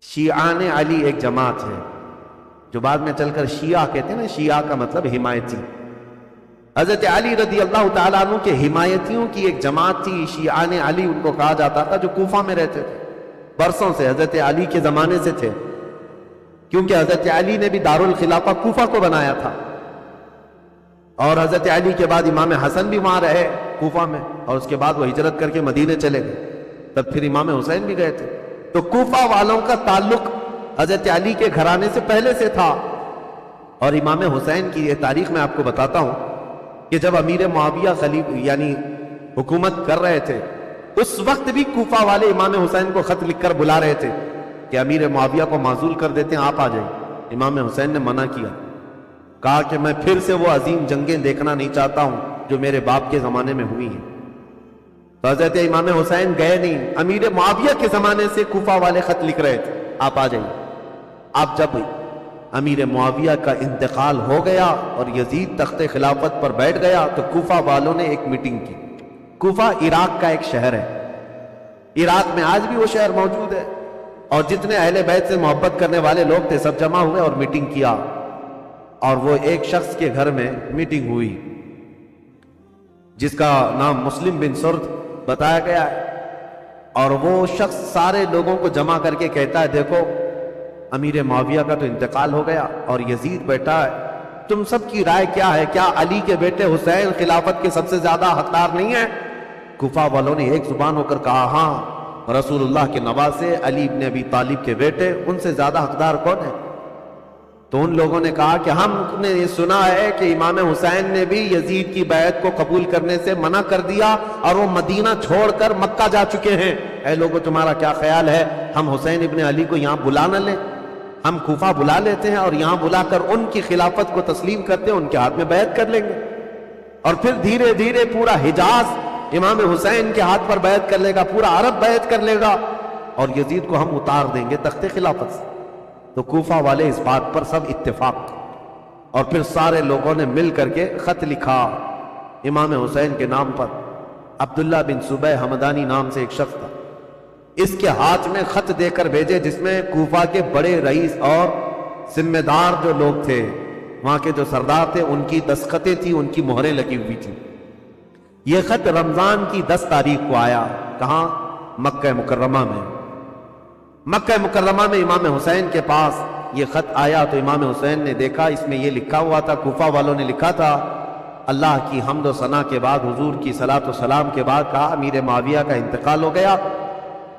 شیعان علی ایک جماعت ہے جو بعد میں چل کر شیعہ کہتے ہیں نا، شیعہ کا مطلب حمایتی۔ حضرت علی رضی اللہ تعالیٰ عنہ کے حمایتیوں کی ایک جماعت تھی، شیعان علی ان کو کہا جاتا تھا، جو کوفہ میں رہتے تھے، برسوں سے حضرت علی کے زمانے سے تھے، کیونکہ حضرت علی نے بھی دارالخلافہ کوفہ کو بنایا تھا، اور حضرت علی کے بعد امام حسن بھی وہاں رہے کوفہ میں، اور اس کے بعد وہ ہجرت کر کے مدینے چلے گئے، تب پھر امام حسین بھی گئے تھے۔ تو کوفہ والوں کا تعلق حضرت علی کے گھرانے سے پہلے سے تھا، اور امام حسین کی یہ تاریخ میں آپ کو بتاتا ہوں کہ جب امیر معاویہ یعنی حکومت کر رہے تھے، اس وقت بھی کوفہ والے امام حسین کو خط لکھ کر بلا رہے تھے کہ امیر معاویہ کو معزول کر دیتے ہیں، آپ آ جائیں۔ امام حسین نے منع کیا، کہا کہ میں پھر سے وہ عظیم جنگیں دیکھنا نہیں چاہتا ہوں جو میرے باپ کے زمانے میں ہوئی ہیں۔ تو حضرت امام حسین گئے نہیں، امیر معاویہ کے زمانے سے کوفہ والے خط لکھ رہے تھے، آپ آ جائیں۔ اب جب امیر معاویہ کا انتقال ہو گیا اور یزید تخت خلافت پر بیٹھ گیا تو کوفہ والوں نے ایک میٹنگ کی۔ کوفہ عراق کا ایک شہر ہے، عراق میں آج بھی وہ شہر موجود ہے، اور جتنے اہل بیت سے محبت کرنے والے لوگ تھے سب جمع ہوئے اور میٹنگ کیا، اور وہ ایک شخص کے گھر میں میٹنگ ہوئی جس کا نام مسلم بن سرد بتایا گیا ہے، اور وہ شخص سارے لوگوں کو جمع کر کے کہتا ہے، دیکھو امیر معاویہ کا تو انتقال ہو گیا اور یزید بیٹا ہے، تم سب کی رائے کیا ہے؟ کیا علی کے بیٹے حسین خلافت کے سب سے زیادہ حقدار نہیں ہیں؟ کوفہ والوں نے ایک زبان ہو کر کہا، ہاں، رسول اللہ کے نواسے علی ابن ابی طالب کے بیٹے، ان سے زیادہ حقدار کون ہے؟ تو ان لوگوں نے کہا کہ ہم نے یہ سنا ہے کہ امام حسین نے بھی یزید کی بیعت کو قبول کرنے سے منع کر دیا اور وہ مدینہ چھوڑ کر مکہ جا چکے ہیں، اے لوگوں تمہارا کیا خیال ہے؟ ہم حسین ابن علی کو یہاں بلا نہ لیں؟ ہم کوفہ بلا لیتے ہیں اور یہاں بلا کر ان کی خلافت کو تسلیم کرتے ہیں، ان کے ہاتھ میں بیعت کر لیں گے، اور پھر دھیرے دھیرے پورا حجاز امام حسین کے ہاتھ پر بیعت کر لے گا، پورا عرب بیعت کر لے گا، اور یزید کو ہم اتار دیں گے تخت خلافت سے۔ تو کوفہ والے اس بات پر سب اتفاق، اور پھر سارے لوگوں نے مل کر کے خط لکھا امام حسین کے نام پر۔ عبداللہ بن صبح حمدانی نام سے ایک شخص تھا، اس کے ہاتھ میں خط دے کر بھیجے جس میں کوفہ کے بڑے رئیس اور ذمہ دار جو لوگ تھے، وہاں کے جو سردار تھے، ان کی دستخطیں تھیں، ان کی مہریں لگی ہوئی تھیں۔ یہ خط رمضان کی 10 تاریخ کو آیا، کہاں؟ مکہ مکرمہ میں۔ مکہ مکرمہ میں امام حسین کے پاس یہ خط آیا تو امام حسین نے دیکھا، اس میں یہ لکھا ہوا تھا، کوفہ والوں نے لکھا تھا، اللہ کی حمد و ثنا کے بعد، حضور کی صلاۃ و سلام کے بعد کہا امیر معاویہ کا انتقال ہو گیا،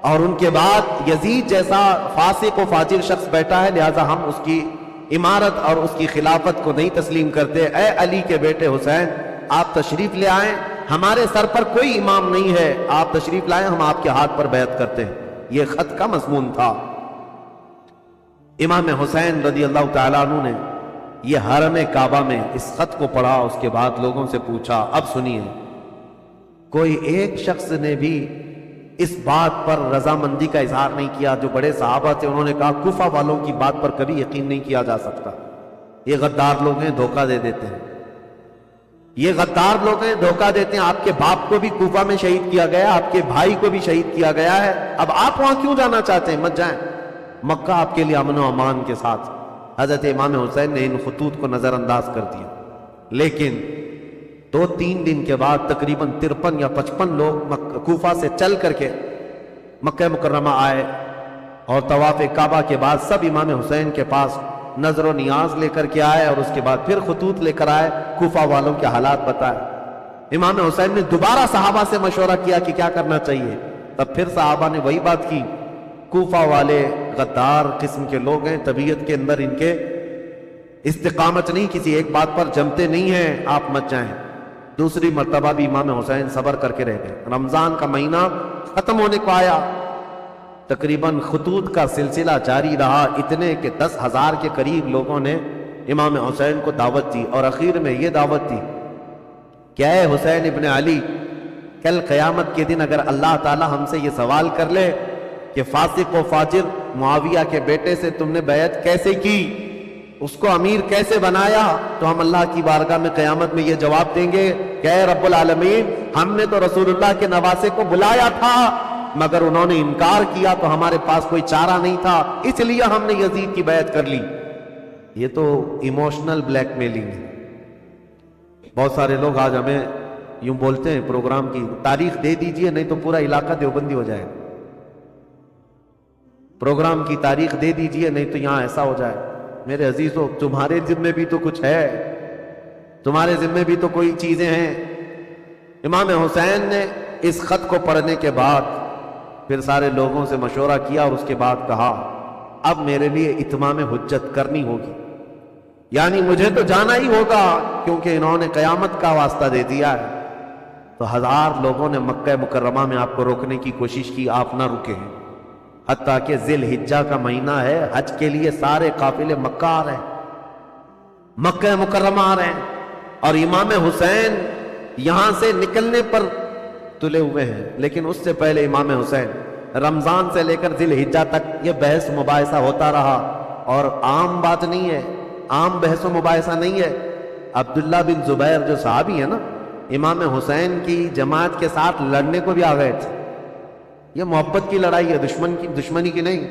اور ان کے بعد یزید جیسا فاسق و فاجر شخص بیٹا ہے، لہٰذا ہم اس کی امارت اور اس کی خلافت کو نہیں تسلیم کرتے۔ اے علی کے بیٹے حسین، آپ تشریف لے آئیں، ہمارے سر پر کوئی امام نہیں ہے، آپ تشریف لائیں، ہم آپ کے ہاتھ پر بیعت کرتے ہیں۔ یہ خط کا مضمون تھا۔ امام حسین رضی اللہ تعالیٰ عنہ نے یہ حرم کعبہ میں اس خط کو پڑھا، اس کے بعد لوگوں سے پوچھا، اب سنیے، کوئی ایک شخص نے بھی اس بات پر رضامندی کا اظہار نہیں کیا، جو بڑے صحابہ تھے انہوں نے کہا کوفہ والوں کی بات پر کبھی یقین نہیں کیا جا سکتا، یہ غدار لوگ ہیں، دھوکہ دے دیتے ہیں، یہ غدار لوگ ہیں، دھوکہ دیتے ہیں، آپ کے باپ کو بھی کوفہ میں شہید کیا گیا، آپ کے بھائی کو بھی شہید کیا گیا ہے، اب آپ وہاں کیوں جانا چاہتے ہیں؟ مت جائیں، مکہ آپ کے لیے امن و امان کے ساتھ۔ حضرت امام حسین نے ان خطوط کو نظر انداز کر دیا، لیکن 2-3 دن کے بعد تقریباً 53 یا 55 لوگ کوفہ سے چل کر کے مکہ مکرمہ آئے، اور طواف کعبہ کے بعد سب امام حسین کے پاس نظر و نیاز لے کر کے آئے، اور اس کے بعد پھر خطوط لے کر آئے، کوفہ والوں کے حالات بتائے۔ امام حسین نے دوبارہ صحابہ سے مشورہ کیا کہ کیا کرنا چاہیے، تب پھر صحابہ نے وہی بات کی، کوفہ والے غدار قسم کے لوگ ہیں، طبیعت کے اندر ان کے استقامت نہیں، کسی ایک بات پر جمتے نہیں ہیں، آپ مت جائیں۔ دوسری مرتبہ بھی امام حسین صبر کر کے رہ گئے، رمضان کا مہینہ ختم ہونے کو آیا، تقریباً خطوط کا سلسلہ جاری رہا، اتنے کہ 10,000 کے قریب لوگوں نے امام حسین کو دعوت دی، اور اخیر میں یہ دعوت دی کہ اے حسین ابن علی، کل قیامت کے دن اگر اللہ تعالی ہم سے یہ سوال کر لے کہ فاسق و فاجر معاویہ کے بیٹے سے تم نے بیعت کیسے کی، اس کو امیر کیسے بنایا، تو ہم اللہ کی بارگاہ میں قیامت میں یہ جواب دیں گے کہ اے رب العالمین، ہم نے تو رسول اللہ کے نواسے کو بلایا تھا، مگر انہوں نے انکار کیا تو ہمارے پاس کوئی چارہ نہیں تھا، اس لیے ہم نے یزید کی بیعت کر لی۔ یہ تو ایموشنل بلیک میلنگ ہے۔ بہت سارے لوگ آج ہمیں یوں بولتے ہیں پروگرام کی تاریخ دے دیجئے نہیں تو پورا علاقہ دیوبندی ہو جائے، پروگرام کی تاریخ دے دیجئے نہیں تو یہاں ایسا ہو جائے۔ میرے عزیزو، تمہارے ذمے بھی تو کچھ ہے، تمہارے ذمے بھی تو کوئی چیزیں ہیں۔ امام حسین نے اس خط کو پڑھنے کے بعد پھر سارے لوگوں سے مشورہ کیا اور اس کے بعد کہا اب میرے لیے اتمام حجت کرنی ہوگی، یعنی مجھے تو جانا ہی ہوگا کیونکہ انہوں نے قیامت کا واسطہ دے دیا ہے۔ تو 1000 لوگوں نے مکہ مکرمہ میں آپ کو روکنے کی کوشش کی، آپ نہ رکے ہیں، حتیٰ کہ ذی الحجہ کا مہینہ ہے، حج کے لیے سارے قافلے مکہ آ رہے ہیں، مکہ مکرمہ آ رہے ہیں، اور امام حسین یہاں سے نکلنے پر تلے ہوئے ہیں۔ لیکن اس سے پہلے امام حسین رمضان سے لے کر ذی الحجہ تک یہ بحث مباحثہ ہوتا رہا، اور عام بات نہیں ہے، عام بحث و مباحثہ نہیں ہے۔ عبداللہ بن زبیر جو صحابی ہے نا، امام حسین کی جماعت کے ساتھ لڑنے کو بھی آ گئے تھے۔ یہ محبت کی لڑائی ہے، دشمنی کی نہیں،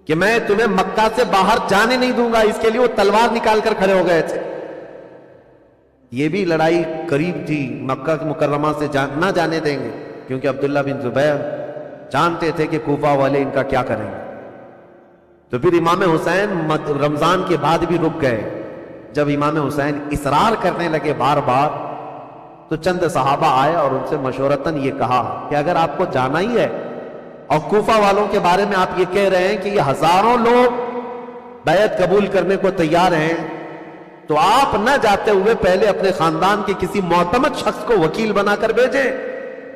کہ میں تمہیں مکہ سے باہر جانے نہیں دوں گا، اس کے لیے وہ تلوار نکال کر کھڑے ہو گئے تھے۔ یہ بھی لڑائی قریب تھی، مکہ مکرمہ سے نہ جانے دیں گے، کیونکہ عبداللہ بن زبیر جانتے تھے کہ کوفہ والے ان کا کیا کریں گے۔ تو پھر امام حسین رمضان کے بعد بھی رک گئے۔ جب امام حسین اصرار کرنے لگے بار بار تو چند صحابہ آئے اور ان سے مشورتاً یہ کہا کہ اگر آپ کو جانا ہی ہے اور کوفہ والوں کے بارے میں آپ یہ کہہ رہے ہیں کہ یہ ہزاروں لوگ بیعت قبول کرنے کو تیار ہیں، تو آپ نہ جاتے ہوئے پہلے اپنے خاندان کے کسی معتمد شخص کو وکیل بنا کر بھیجیں،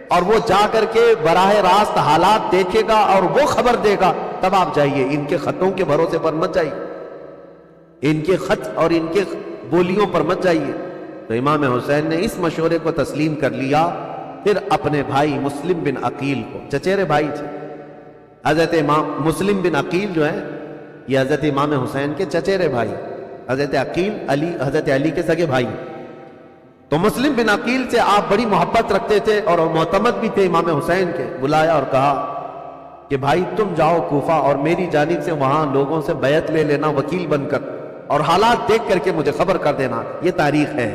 اور وہ جا کر کے براہ راست حالات دیکھے گا اور وہ خبر دے گا، تب آپ جائیے، ان کے خطوں کے بھروسے پر مت جائیے، ان کے خط اور ان کے بولیوں پر مت جائیے۔ تو امام حسین نے اس مشورے کو تسلیم کر لیا۔ پھر اپنے بھائی مسلم بن عقیل کو، چچیرے بھائی تھے، حضرت امام مسلم بن عقیل جو ہے یہ حضرت امام حسین کے چچیرے بھائی، حضرت عقیل حضرت علی کے سگے بھائی۔ تو مسلم بن عقیل سے آپ بڑی محبت رکھتے تھے اور معتمد بھی تھے امام حسین کے، بلایا اور کہا کہ بھائی تم جاؤ کوفہ اور میری جانب سے وہاں لوگوں سے بیعت لے لینا وکیل بن کر، اور حالات دیکھ کر کے مجھے خبر کر دینا۔ یہ تاریخ ہے۔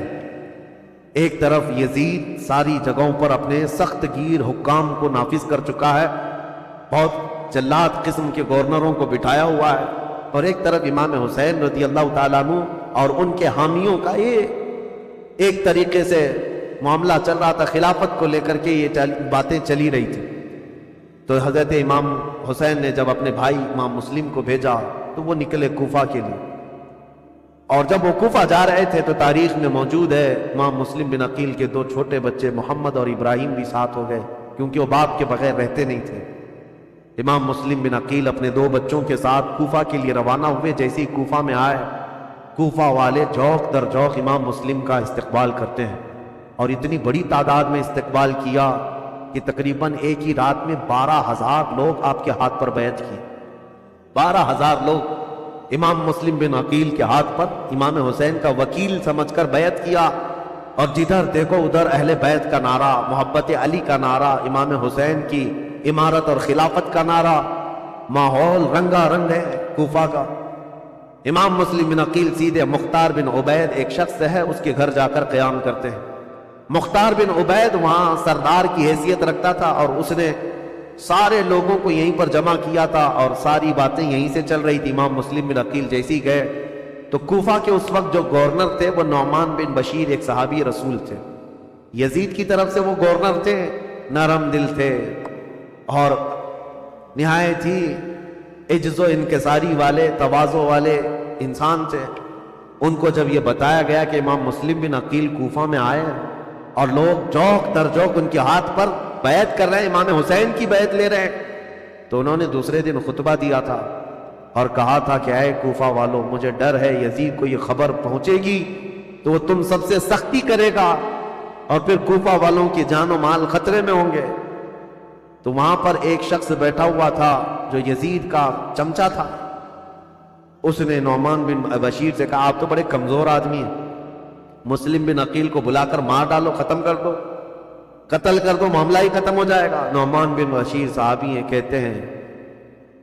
ایک طرف یزید ساری جگہوں پر اپنے سخت گیر حکام کو نافذ کر چکا ہے، بہت جلاد قسم کے گورنروں کو بٹھایا ہوا ہے، اور ایک طرف امام حسین رضی اللہ تعالیٰ عنہ اور ان کے حامیوں کا یہ ایک طریقے سے معاملہ چل رہا تھا، خلافت کو لے کر کے یہ باتیں چلی رہی تھی۔ تو حضرت امام حسین نے جب اپنے بھائی امام مسلم کو بھیجا تو وہ نکلے کوفہ کے لیے، اور جب وہ کوفہ جا رہے تھے تو تاریخ میں موجود ہے امام مسلم بن عقیل کے 2 چھوٹے بچے محمد اور ابراہیم بھی ساتھ ہو گئے، کیونکہ وہ باپ کے بغیر رہتے نہیں تھے۔ امام مسلم بن عقیل اپنے 2 بچوں کے ساتھ کوفہ کے لیے روانہ ہوئے۔ جیسے ہی کوفہ میں آئے، کوفہ والے جوق در جوق امام مسلم کا استقبال کرتے ہیں، اور اتنی بڑی تعداد میں استقبال کیا کہ تقریباً ایک ہی رات میں 12,000 لوگ آپ کے ہاتھ پر بیعت کی۔ 12,000 لوگ امام مسلم بن عقیل کے ہاتھ پر امام حسین کا وکیل سمجھ کر بیعت کیا، اور جدھر دیکھو ادھر اہل بیت کا نعرہ، محبت علی کا نعرہ، امام حسین کی امارت اور خلافت کا نعرہ، ماحول رنگا رنگ ہے کوفہ کا۔ امام مسلم بن عقیل سیدھے مختار بن عبید ایک شخص ہے اس کے گھر جا کر قیام کرتے ہیں۔ مختار بن عبید وہاں سردار کی حیثیت رکھتا تھا، اور اس نے سارے لوگوں کو یہیں پر جمع کیا تھا، اور ساری باتیں یہیں سے چل رہی تھی۔ امام مسلم بن عقیل جیسے ہی گئے تو کوفہ کے اس وقت جو گورنر تھے وہ نعمان بن بشیر ایک صحابی رسول تھے، یزید کی طرف سے وہ گورنر تھے، نرم دل تھے اور نہایت ہی عجز و انکساری والے، تواضع والے انسان تھے۔ ان کو جب یہ بتایا گیا کہ امام مسلم بن عقیل کوفہ میں آئے اور لوگ جوق در جوق ان کے ہاتھ پر بیعت کر رہے ہیں، امام حسین کی بیعت لے رہے ہیں، تو انہوں نے دوسرے دن خطبہ دیا تھا اور کہا تھا کہ اے کوفہ والوں، مجھے ڈر ہے یزید کو یہ خبر پہنچے گی تو وہ تم سب سے سختی کرے گا، اور پھر کوفہ والوں کی جان و مال خطرے میں ہوں گے۔ تو وہاں پر ایک شخص بیٹھا ہوا تھا جو یزید کا چمچا تھا، اس نے نعمان بن بشیر سے کہا آپ تو بڑے کمزور آدمی ہیں، مسلم بن عقیل کو بلا کر مار ڈالو، ختم کر دو۔ قتل کر دو معاملہ ہی ختم ہو جائے گا۔ نعمان بن بشیر صحابی ہیں، کہتے ہیں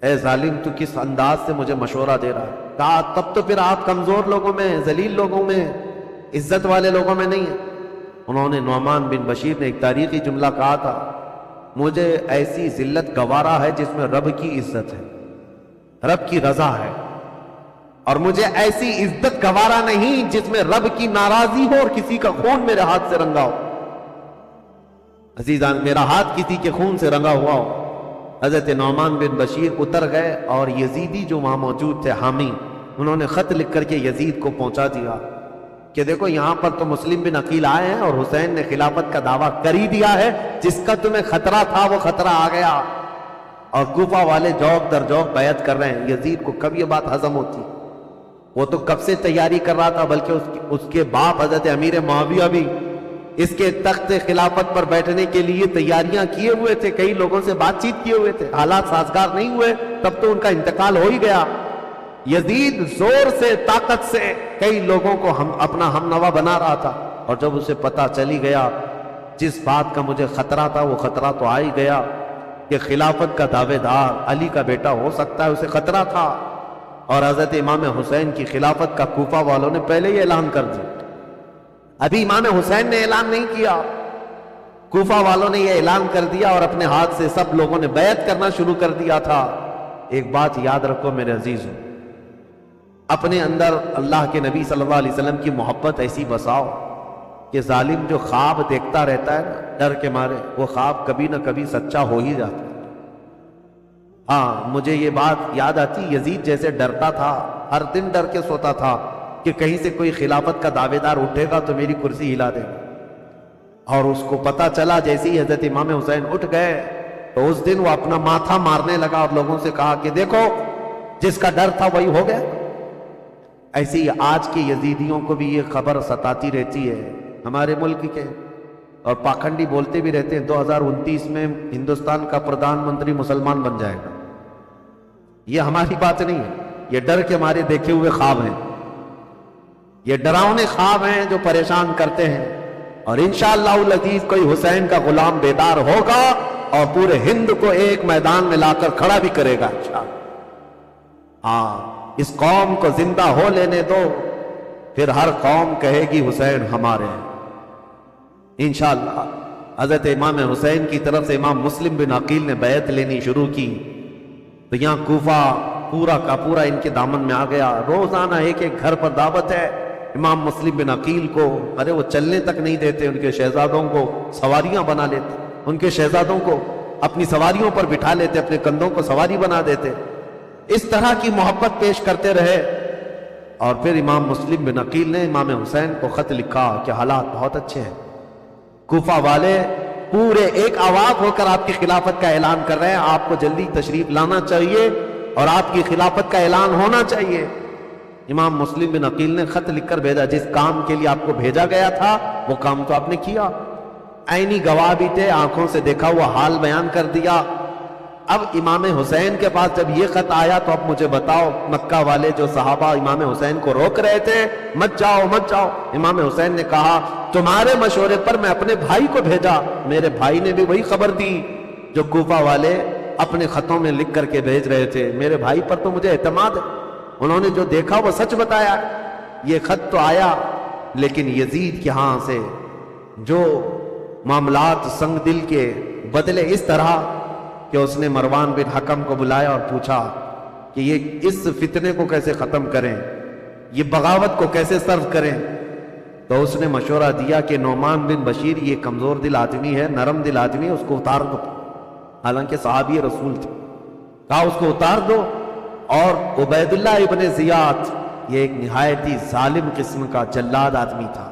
اے ظالم تو کس انداز سے مجھے مشورہ دے رہا ہے؟ کہا تب تو پھر آپ کمزور لوگوں میں، ذلیل لوگوں میں، عزت والے لوگوں میں نہیں ہیں۔ انہوں نے نعمان بن بشیر نے ایک تاریخی جملہ کہا تھا، مجھے ایسی ذلت گوارا ہے جس میں رب کی عزت ہے، رب کی رضا ہے، اور مجھے ایسی عزت گوارا نہیں جس میں رب کی ناراضی ہو اور کسی کا خون میرے ہاتھ سے رنگا ہو۔ عزیزان، میرا ہاتھ کسی کے خون سے رنگا ہوا ہو۔ حضرت نعمان بن بشیر اتر گئے اور یزیدی جو وہاں موجود تھے حامی، انہوں نے خط لکھ کر کے یزید کو پہنچا دیا کہ دیکھو یہاں پر تو مسلم بن عقیل آئے ہیں اور حسین نے خلافت کا دعویٰ کر ہی دیا ہے، جس کا تمہیں خطرہ تھا وہ خطرہ آ گیا، اور کوفہ والے جوق در جوق بیعت کر رہے ہیں۔ یزید کو کب یہ بات ہضم ہوتی؟ وہ تو کب سے تیاری کر رہا تھا، بلکہ اس کے باپ حضرت امیر معاویہ بھی اس کے تخت خلافت پر بیٹھنے کے لیے تیاریاں کیے ہوئے تھے، کئی لوگوں سے بات چیت کیے ہوئے تھے، حالات سازگار نہیں ہوئے تب تو ان کا انتقال ہو ہی گیا۔ یزید زور سے، طاقت سے کئی لوگوں کو اپنا ہم نوا بنا رہا تھا، اور جب اسے پتہ چلی گیا جس بات کا مجھے خطرہ تھا وہ خطرہ تو آ ہی گیا کہ خلافت کا دعوے دار علی کا بیٹا ہو سکتا ہے، اسے خطرہ تھا، اور حضرت امام حسین کی خلافت کا کوفہ والوں نے پہلے ہی اعلان کر دیا۔ ابھی امام حسین نے اعلان نہیں کیا، کوفہ والوں نے یہ اعلان کر دیا، اور اپنے ہاتھ سے سب لوگوں نے بیعت کرنا شروع کر دیا تھا۔ ایک بات یاد رکھو میرے عزیزوں، اپنے اندر اللہ کے نبی صلی اللہ علیہ وسلم کی محبت ایسی بساؤ کہ ظالم جو خواب دیکھتا رہتا ہے نا ڈر کے مارے، وہ خواب کبھی نہ کبھی سچا ہو ہی جاتا ہے۔ ہاں، مجھے یہ بات یاد آتی، یزید جیسے ڈرتا تھا، ہر دن ڈر کے سوتا تھا کہ کہیں سے کوئی خلافت کا دعوے دار اٹھے گا تو میری کرسی ہلا دے گا، اور اس کو پتا چلا جیسے ہی حضرت امام حسین اٹھ گئے تو اس دن وہ اپنا ماتھا مارنے لگا اور لوگوں سے کہا کہ دیکھو جس کا ڈر تھا وہی ہو گیا۔ ایسے ہی آج کے یزیدیوں کو بھی یہ خبر ستاتی رہتی ہے ہمارے ملک کے، اور پاکھنڈی بولتے بھی رہتے ہیں 2029 میں ہندوستان کا پردھان منتری مسلمان بن جائے گا۔ یہ ہماری بات نہیں ہے، یہ ڈر کے ہمارے دیکھے ہوئے خواب ہیں، یہ ڈراؤنے خواب ہیں جو پریشان کرتے ہیں، اور انشاءاللہ العزیز کوئی حسین کا غلام بیدار ہوگا اور پورے ہند کو ایک میدان میں لا کر کھڑا بھی کرے گا انشاءاللہ۔ ہاں، اس قوم کو زندہ ہو لینے دو، پھر ہر قوم کہے گی حسین ہمارے ہیں انشاءاللہ۔ حضرت امام حسین کی طرف سے امام مسلم بن عقیل نے بیعت لینی شروع کی تو یہاں کوفہ پورا کا پورا ان کے دامن میں آ گیا۔ روزانہ ایک ایک گھر پر دعوت ہے امام مسلم بن عقیل کو، ارے وہ چلنے تک نہیں دیتے، ان کے شہزادوں کو سواریاں بنا لیتے، ان کے شہزادوں کو اپنی سواریوں پر بٹھا لیتے، اپنے کندھوں کو سواری بنا دیتے، اس طرح کی محبت پیش کرتے رہے۔ اور پھر امام مسلم بن عقیل نے امام حسین کو خط لکھا کہ حالات بہت اچھے ہیں، کوفہ والے پورے ایک آواز ہو کر آپ کی خلافت کا اعلان کر رہے ہیں، آپ کو جلدی تشریف لانا چاہیے اور آپ کی خلافت کا اعلان ہونا چاہیے۔ امام مسلم بن عقیل نے خط لکھ کر بھیجا، جس کام کے لیے آپ کو بھیجا گیا تھا وہ کام تو آپ نے کیا، عینی گواہ بھی تھے، آنکھوں سے دیکھا ہوا حال بیان کر دیا۔ اب امام حسین کے پاس جب یہ خط آیا تو اب مجھے بتاؤ، مکہ والے جو صحابہ امام حسین کو روک رہے تھے مت جاؤ مت جاؤ، امام حسین نے کہا تمہارے مشورے پر میں اپنے بھائی کو بھیجا، میرے بھائی نے بھی وہی خبر دی جو کوفہ والے اپنے خطوں میں لکھ کر کے بھیج رہے تھے، میرے بھائی پر تو مجھے اعتماد ہے، انہوں نے جو دیکھا وہ سچ بتایا۔ یہ خط تو آیا لیکن یزید کے ہاں سے جو معاملات سنگ دل کے بدلے اس طرح کہ اس نے مروان بن حکم کو بلایا اور پوچھا کہ یہ اس فتنے کو کیسے ختم کریں، یہ بغاوت کو کیسے سرو کریں۔ تو اس نے مشورہ دیا کہ نعمان بن بشیر یہ کمزور دل آدمی ہے، نرم دل آدمی ہے، اس کو اتار دو، حالانکہ صحابی رسول تھے، کہا اس کو اتار دو۔ اور عبید اللہ ابن زیاد یہ ایک نہایت ہی ظالم قسم کا جلاد آدمی تھا،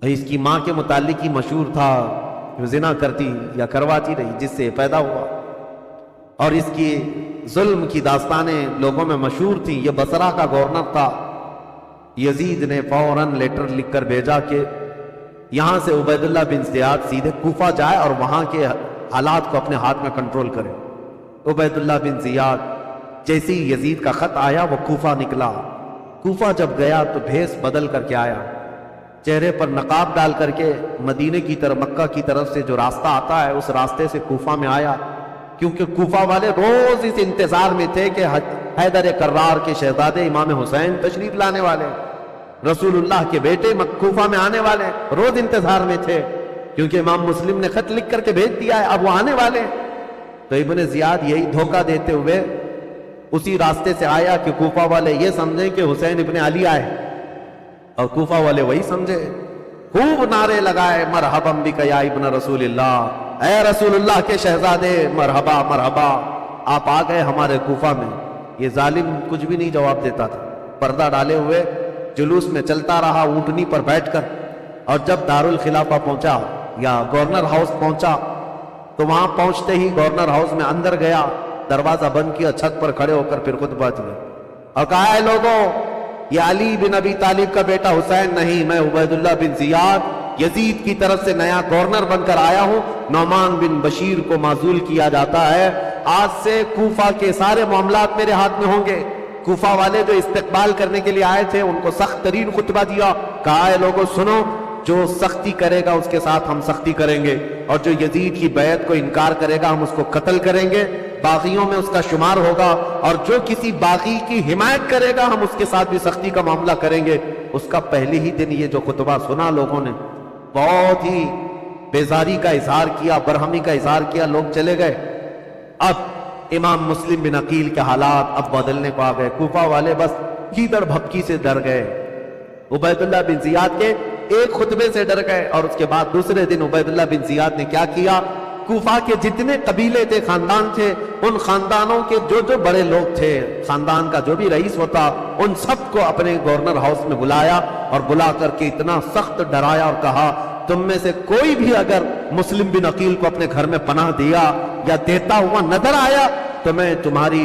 اس کی ماں کے متعلق ہی مشہور تھا، جو زنا کرتی یا کرواتی رہی جس سے پیدا ہوا، اور اس کی ظلم کی داستانیں لوگوں میں مشہور تھیں۔ یہ بصرہ کا گورنر تھا۔ یزید نے فوراً لیٹر لکھ کر بھیجا کہ یہاں سے عبید اللہ بن زیاد سیدھے کوفہ جائے اور وہاں کے حالات کو اپنے ہاتھ میں کنٹرول کرے۔ عبید اللہ بن زیاد جیسی یزید کا خط آیا وہ کوفہ نکلا، کوفہ جب گیا تو بھیس بدل کر کے آیا، چہرے پر نقاب ڈال کر کے مدینے کی طرف، مکہ کی طرف سے جو راستہ آتا ہے اس راستے سے کوفہ میں آیا، کیونکہ کوفہ والے روز اس انتظار میں تھے کہ حیدر کرار کے شہزادے امام حسین تشریف لانے والے، رسول اللہ کے بیٹے کوفہ میں آنے والے، روز انتظار میں تھے، کیونکہ امام مسلم نے خط لکھ کر کے بھیج دیا ہے اب وہ آنے والے۔ تو ابن زیاد یہی دھوکہ دیتے ہوئے اسی راستے سے آیا کہ کوفہ والے یہ سمجھیں کہ حسین ابن علی آئے، اور کوفہ والے وہی سمجھے، خوب نعرے لگائے، مرحبا بک یا ابن رسول اللہ، اے رسول اللہ کے شہزادے، مرحبا مرحبا، آپ آ گئے ہمارے کوفہ میں۔ یہ ظالم کچھ بھی نہیں جواب دیتا تھا، پردہ ڈالے ہوئے جلوس میں چلتا رہا اونٹنی پر بیٹھ کر، اور جب دارالخلافہ پہنچا یا گورنر ہاؤس پہنچا تو وہاں پہنچتے ہی گورنر ہاؤس میں اندر گیا، دروازہ بند کیا، چھت پر کھڑے ہو کر پھر خطبہ دیا اور کہا، اے لوگوں، یہ علی بن ابی طالب کا بیٹا حسین نہیں، میں عبید اللہ بن زیاد یزید کی طرف سے نیا گورنر بن کر آیا ہوں، نعمان بن بشیر کو معزول کیا جاتا ہے، آج سے کوفہ کے سارے معاملات میرے ہاتھ میں ہوں گے۔ کوفہ والے جو استقبال کرنے کے لیے آئے تھے ان کو سخت ترین خطبہ دیا، کہا، اے لوگوں سنو، جو سختی کرے گا اس کے ساتھ ہم سختی کریں گے، اور جو یزید کی بیعت کو انکار کرے گا ہم اس کو قتل کریں گے، باغیوں میں اس کا شمار ہوگا، اور جو کسی باغی کی حمایت کرے گا ہم اس کے ساتھ بھی سختی کا معاملہ کریں گے۔ اس کا پہلے ہی دن یہ جو خطبہ سنا لوگوں نے بہت ہی بیزاری کا اظہار کیا، برہمی کا اظہار کیا، لوگ چلے گئے۔ اب امام مسلم بن عقیل کے حالات اب بدلنے کو آ گئے، کوفہ والے بس گیدڑ بھپکی سے ڈر گئے، عبید اللہ بن زیاد کے ایک خطبے سے ڈر گئے، اور اس کے بعد دوسرے دن عبید اللہ بن زیاد نے کیا کیا، کوفہ کے جتنے قبیلے تھے، خاندان تھے، ان خاندانوں کے جو بڑے لوگ تھے، خاندان کا جو بھی رئیس ہوتا، ان سب کو اپنے گورنر ہاؤس میں بلایا، اور بلا کر کے اتنا سخت ڈرایا اور کہا، تم میں سے کوئی بھی اگر مسلم بن عقیل کو اپنے گھر میں پناہ دیا یا دیتا ہوا نظر آیا تو میں تمہاری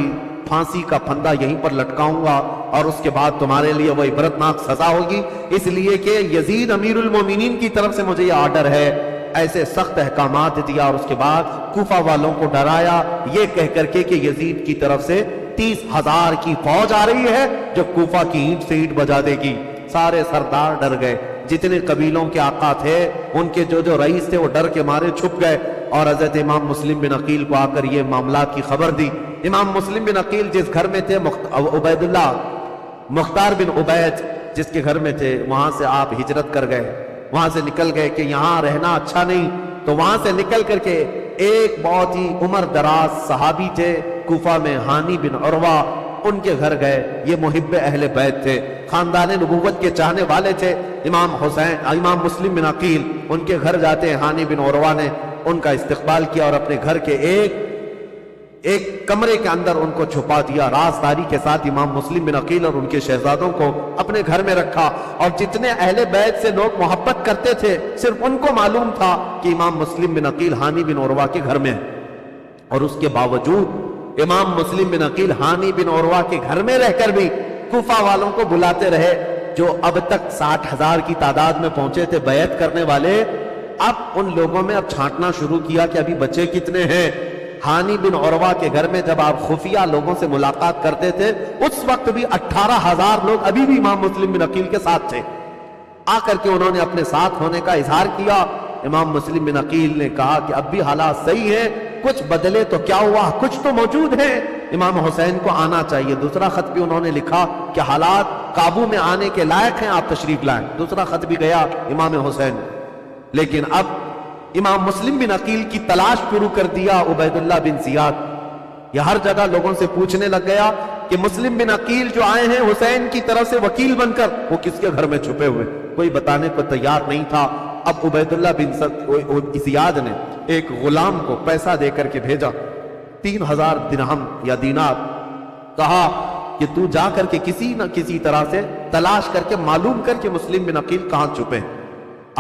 پھانسی کا پھندا یہیں پر لٹکاؤں گا، اور اس کے بعد تمہارے لیے وہ عبرتناک سزا ہوگی، اس لیے کہ یزید امیر المومنین کی طرف سے مجھے یہ آرڈر ہے۔ ایسے سخت احکامات دیا، اور اس کے بعد کوفہ والوں کو ڈرایا یہ کہہ کر کے کہ یزید کی طرف سے 30,000 کی فوج آ رہی ہے جو کوفہ کی اینٹ سے اینٹ بجا دے گی۔ سارے سردار ڈر گئے، جتنے قبیلوں کے آقا تھے ان کے جو رئیس تھے وہ ڈر کے مارے چھپ گئے، اور حضرت امام مسلم بن عقیل کو آ کر یہ معاملات کی خبر دی۔ امام مسلم بن عقیل جس گھر میں تھے، عبید اللہ مختار بن عبید جس کے گھر میں تھے، وہاں سے آپ ہجرت کر گئے، وہاں سے نکل گئے کہ یہاں رہنا اچھا نہیں، تو وہاں سے نکل کر کے ایک بہت ہی عمر دراز صحابی تھے کوفہ میں، ہانی بن عروہ، ان کے گھر گئے۔ یہ محب اہل بیت تھے، خاندان نبوت کے چاہنے والے تھے۔ امام مسلم بن عقیل ان کے گھر جاتے ہیں، ہانی بن عروہ نے ان کا استقبال کیا اور اپنے گھر کے ایک کمرے کے اندر ان کو چھپا دیا، رازداری کے ساتھ امام مسلم بن عقیل اور ان کے شہزادوں کو اپنے گھر میں رکھا، اور جتنے اہل بیت سے لوگ محبت کرتے تھے صرف ان کو معلوم تھا کہ امام مسلم بن عقیل ہانی بن عروہ کے گھر میں ہے، اور اس کے باوجود امام مسلم بن عقیل ہانی بن عروہ کے گھر میں رہ کر بھی کوفہ والوں کو بلاتے رہے، جو اب تک 60,000 کی تعداد میں پہنچے تھے بیعت کرنے والے۔ اب ان لوگوں میں اب چھانٹنا شروع کیا کہ ابھی بچے کتنے ہیں۔ ہانی بن عروہ کے گھر میں جب آپ خفیہ لوگوں سے ملاقات کرتے تھے اس وقت بھی 18,000 لوگ ابھی بھی امام مسلم بن عقیل کے ساتھ تھے۔ آ کر کے انہوں نے اپنے ساتھ ہونے کا اظہار کیا۔ امام مسلم بن عقیل نے کہا کہ اب بھی حالات صحیح ہیں، کچھ بدلے تو کیا ہوا، کچھ تو موجود ہیں، امام حسین کو آنا چاہیے۔ دوسرا خط بھی انہوں نے لکھا کہ حالات قابو میں آنے کے لائق ہیں، آپ تشریف لائیں۔ دوسرا خط بھی گیا امام حسین، لیکن اب امام مسلم بن عقیل کی تلاش شروع کر دیا عبید اللہ بن زیاد۔ یہ ہر جگہ لوگوں سے پوچھنے لگ گیا کہ مسلم بن عقیل جو آئے ہیں حسین کی طرف سے وکیل بن کر، وہ کس کے گھر میں چھپے ہوئے، کوئی بتانے کو تیار نہیں تھا۔ اب عبید اللہ بن زیاد نے ایک غلام کو پیسہ دے کر کے بھیجا، 3,000 درہم یا دینار، کہا کہ تو جا کر کے کسی نہ کسی طرح سے تلاش کر کے معلوم کر کے مسلم بن عقیل کہاں چھپے ہیں۔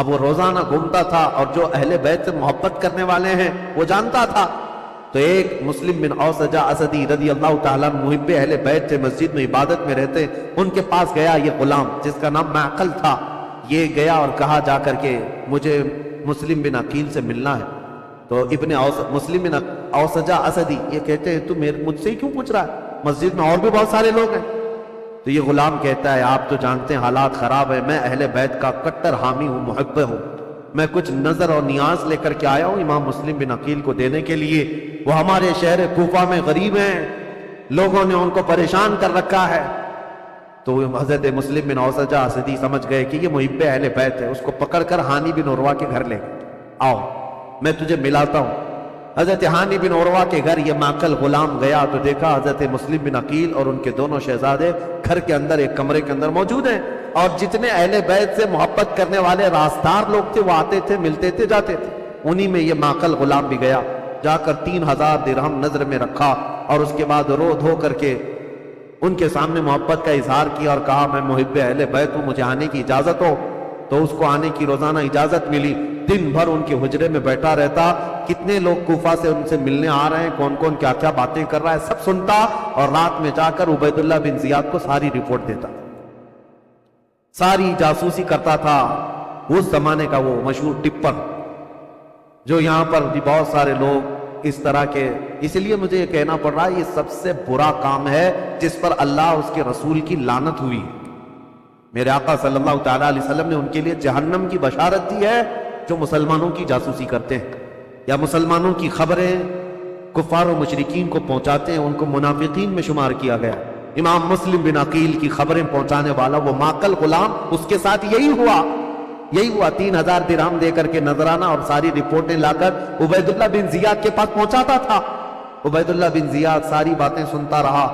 اب وہ روزانہ گھومتا تھا اور جو اہل بیت سے محبت کرنے والے ہیں وہ جانتا تھا۔ تو ایک مسلم بن اوسجہ اسدی رضی اللہ تعالیٰ محب اہل بیت سے مسجد میں عبادت میں رہتے، ان کے پاس گیا یہ غلام جس کا نام معقل تھا۔ یہ گیا اور کہا جا کر کے مجھے مسلم بن عقیل سے ملنا ہے۔ تو مسلم بن اوسجہ اسدی یہ کہتے ہیں تو مجھ سے ہی کیوں پوچھ رہا ہے، مسجد میں اور بھی بہت سارے لوگ ہیں۔ تو یہ غلام کہتا ہے آپ تو جانتے ہیں حالات خراب ہے، میں اہل بیت کا کٹر حامی ہوں، محب ہوں، میں کچھ نظر اور نیاز لے کر کے آیا ہوں امام مسلم بن عقیل کو دینے کے لیے، وہ ہمارے شہر کوفہ میں غریب ہیں، لوگوں نے ان کو پریشان کر رکھا ہے۔ تو حضرت مسلم بن اوسجہ اسدی سمجھ گئے کہ یہ محب اہل بیت ہے، اس کو پکڑ کر ہانی بن عروہ کے گھر لے گئے، آؤ میں تجھے ملاتا ہوں۔ حضرت ہانی بن عروہ کے گھر یہ معقل غلام گیا تو دیکھا حضرت مسلم بن عقیل اور ان کے دونوں شہزادے گھر کے اندر ایک کمرے کے اندر موجود ہیں، اور جتنے اہل بیت سے محبت کرنے والے راستار لوگ تھے وہ آتے تھے، ملتے تھے، جاتے تھے۔ انہی میں یہ معقل غلام بھی گیا، جا کر 3000 درہم نظر میں رکھا اور اس کے بعد رو دھو کر کے ان کے سامنے محبت کا اظہار کیا اور کہا میں محب اہل بیت ہوں، مجھے آنے کی اجازت ہو۔ تو اس کو آنے کی روزانہ اجازت ملی، دن بھر ان کے حجرے میں بیٹھا رہتا، کتنے لوگ کوفہ سے ان سے ملنے آ رہے ہیں، کون کون کیا کیا باتیں کر رہا ہے سب سنتا، اور رات میں جا کر عبید اللہ بن زیاد کو ساری رپورٹ دیتا، ساری جاسوسی کرتا تھا۔ اس زمانے کا وہ مشہور ٹپر جو یہاں پر بھی بہت سارے لوگ اس طرح کے، اس لیے مجھے یہ کہنا پڑ رہا ہے یہ سب سے برا کام ہے جس پر اللہ اس کے رسول کی لعنت ہوئی۔ میرے آقا صلی اللہ تعالیٰ علیہ وسلم نے ان کے لیے جہنم کی بشارت دی ہے جو مسلمانوں کی جاسوسی کرتے ہیں یا مسلمانوں کی خبریں کفار و مشرکین کو پہنچاتے ہیں، ان کو منافقین میں شمار کیا گیا۔ امام مسلم بن عقیل کی خبریں پہنچانے والا وہ معقل غلام، اس کے ساتھ یہی ہوا 3000 درہم دے کر کے نذرانہ اور ساری رپورٹیں لا کر عبید اللہ بن زیاد کے پاس پہنچاتا تھا۔ عبید اللہ بن زیاد ساری باتیں سنتا رہا